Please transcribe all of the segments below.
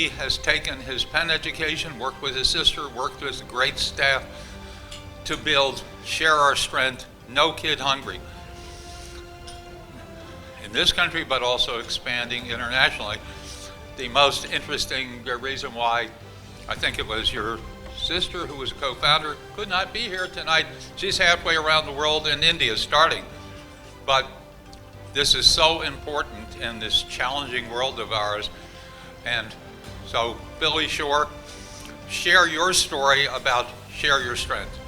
He has taken his Penn education, worked with his sister, worked with a great staff to build Share Our Strength, No Kid Hungry, in this country, but also expanding internationally. The most interesting reason why I think it was your sister, who was a co-founder, could not be here tonight. She's halfway around the world in India starting. But this is so important in this challenging world of ours. And so, Billy Shore, share your story about Share Your Strength.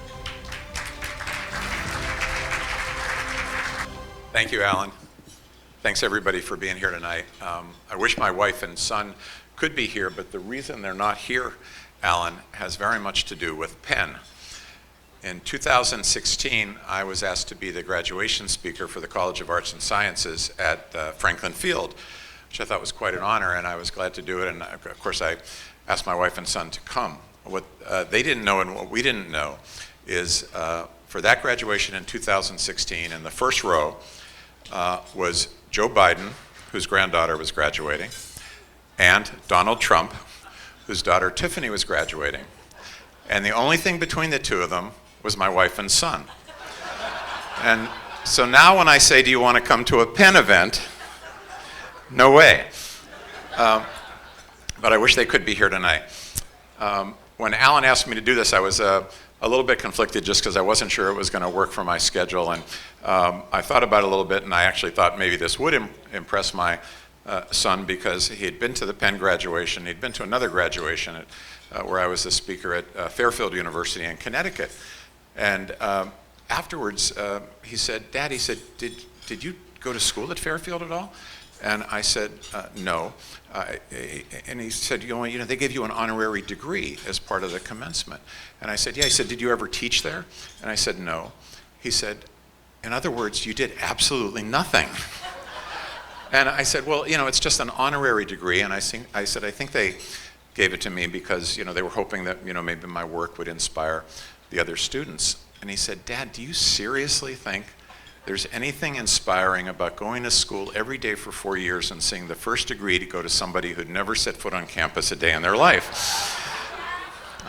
Thank you, Alan. Thanks everybody for being here tonight. I wish my wife and son could be here, but the reason they're not here, Alan, has very much to do with Penn. In 2016, I was asked to be the graduation speaker for the College of Arts and Sciences at Franklin Field, which I thought was quite an honor, and I was glad to do it. And of course, I asked my wife and son to come. What they didn't know and what we didn't know is for that graduation in 2016, in the first row was Joe Biden, whose granddaughter was graduating, and Donald Trump, whose daughter Tiffany was graduating. And the only thing between the two of them was my wife and son. And so now when I say, do you want to come to a Penn event? No way. But I wish they could be here tonight. When Alan asked me to do this, I was a little bit conflicted just because I wasn't sure it was going to work for my schedule. And I thought about it a little bit, and I actually thought maybe this would impress my son, because he had been to the Penn graduation. He'd been to another graduation where I was the speaker at Fairfield University in Connecticut. And afterwards, he said, Dad, he said, did you go to school at Fairfield at all? And I said, no. And he said, you know, they gave you an honorary degree as part of the commencement. And I said, yeah. He said, did you ever teach there? And I said, no. He said, in other words, you did absolutely nothing. And I said, well, it's just an honorary degree. And I said, I think they gave it to me because, they were hoping that, maybe my work would inspire the other students. And he said, Dad, do you seriously think there's anything inspiring about going to school every day for 4 years and seeing the first degree to go to somebody who'd never set foot on campus a day in their life?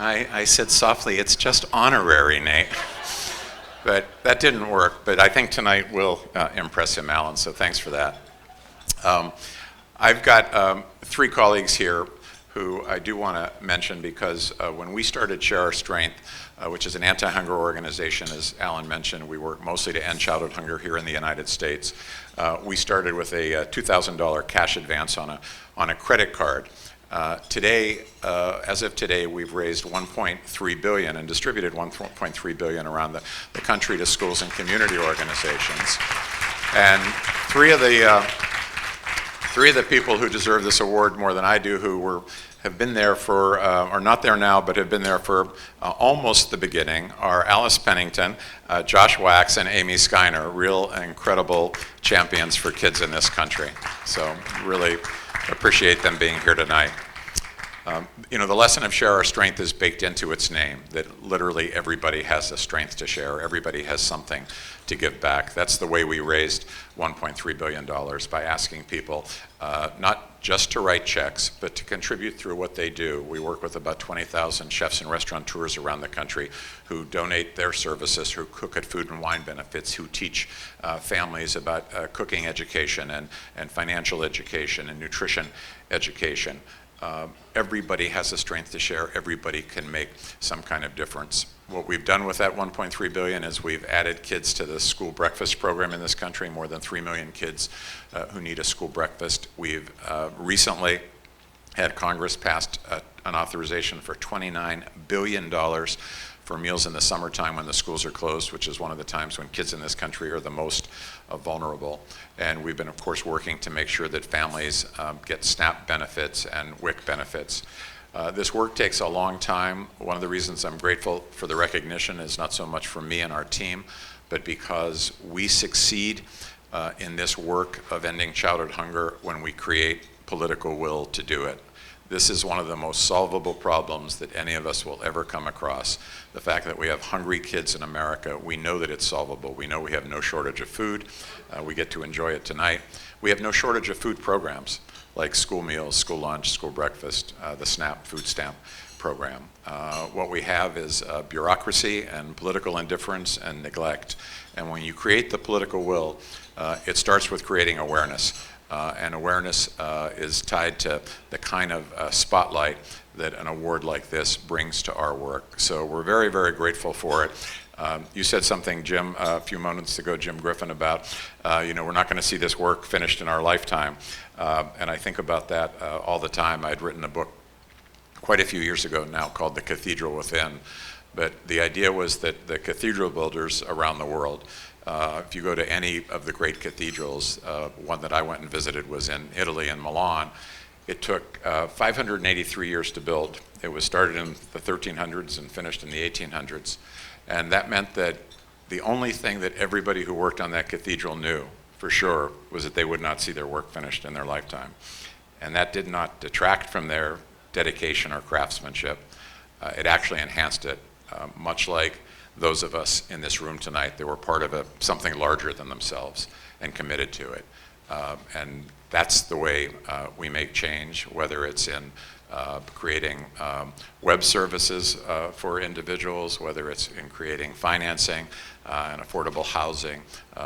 I said softly, it's just honorary, Nate. But that didn't work. But I think tonight will impress him, Alan, so thanks for that. I've got 3 colleagues here who I do want to mention because when we started Share Our Strength, which is an anti-hunger organization, as Alan mentioned, we work mostly to end childhood hunger here in the United States. We started with a $2,000 cash advance on a credit card. Today, as of today, we've raised $1.3 billion and distributed $1.3 billion around the country to schools and community organizations. And three of the people who deserve this award more than I do, who have been there for, are not there now, but have been there for almost the beginning, are Alice Pennington, Josh Wax, and Amy Skyner, real incredible champions for kids in this country. So really appreciate them being here tonight. The lesson of Share Our Strength is baked into its name, that literally everybody has a strength to share. Everybody has something to give back. That's the way we raised $1.3 billion, by asking people not just to write checks, but to contribute through what they do. We work with about 20,000 chefs and restaurateurs around the country who donate their services, who cook at food and wine benefits, who teach families about cooking education and financial education and nutrition education. Everybody has a strength to share. Everybody can make some kind of difference. What we've done with that $1.3 billion is we've added kids to the school breakfast program in this country, more than 3 million kids who need a school breakfast. We've recently had Congress passed an authorization for $29 billion for meals in the summertime when the schools are closed, which is one of the times when kids in this country are the most vulnerable. And we've been, of course, working to make sure that families get SNAP benefits and WIC benefits. This work takes a long time. One of the reasons I'm grateful for the recognition is not so much from me and our team, but because we succeed in this work of ending childhood hunger when we create political will to do it. This is one of the most solvable problems that any of us will ever come across. The fact that we have hungry kids in America, we know that it's solvable. We know we have no shortage of food. We get to enjoy it tonight. We have no shortage of food programs like school meals, school lunch, school breakfast, the SNAP food stamp program. What we have is bureaucracy and political indifference and neglect. And when you create the political will, it starts with creating awareness. And awareness is tied to the kind of spotlight that an award like this brings to our work. So we're very, very grateful for it. You said something, Jim, a few moments ago, Jim Griffin, about, we're not going to see this work finished in our lifetime. And I think about that all the time. I'd written a book quite a few years ago now called The Cathedral Within. But the idea was that the cathedral builders around the world, if you go to any of the great cathedrals, one that I went and visited was in Italy, in Milan. It took 583 years to build. It was started in the 1300s and finished in the 1800s. And that meant that the only thing that everybody who worked on that cathedral knew, for sure, was that they would not see their work finished in their lifetime. And that did not detract from their dedication or craftsmanship. It actually enhanced it, much like those of us in this room tonight that were part of something larger than themselves and committed to it. And that's the way we make change, whether it's in creating web services for individuals, whether it's in creating financing and affordable housing,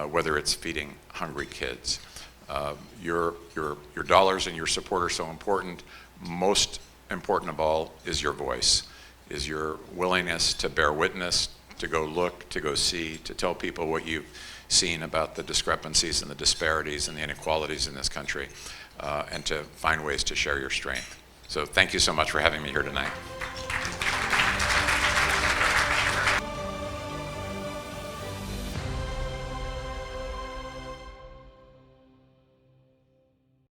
whether it's feeding hungry kids. Your dollars and your support are so important. Most important of all is your voice, is your willingness to bear witness, to go look, to go see, to tell people what you've seen about the discrepancies and the disparities and the inequalities in this country, and to find ways to share your strength. So thank you so much for having me here tonight.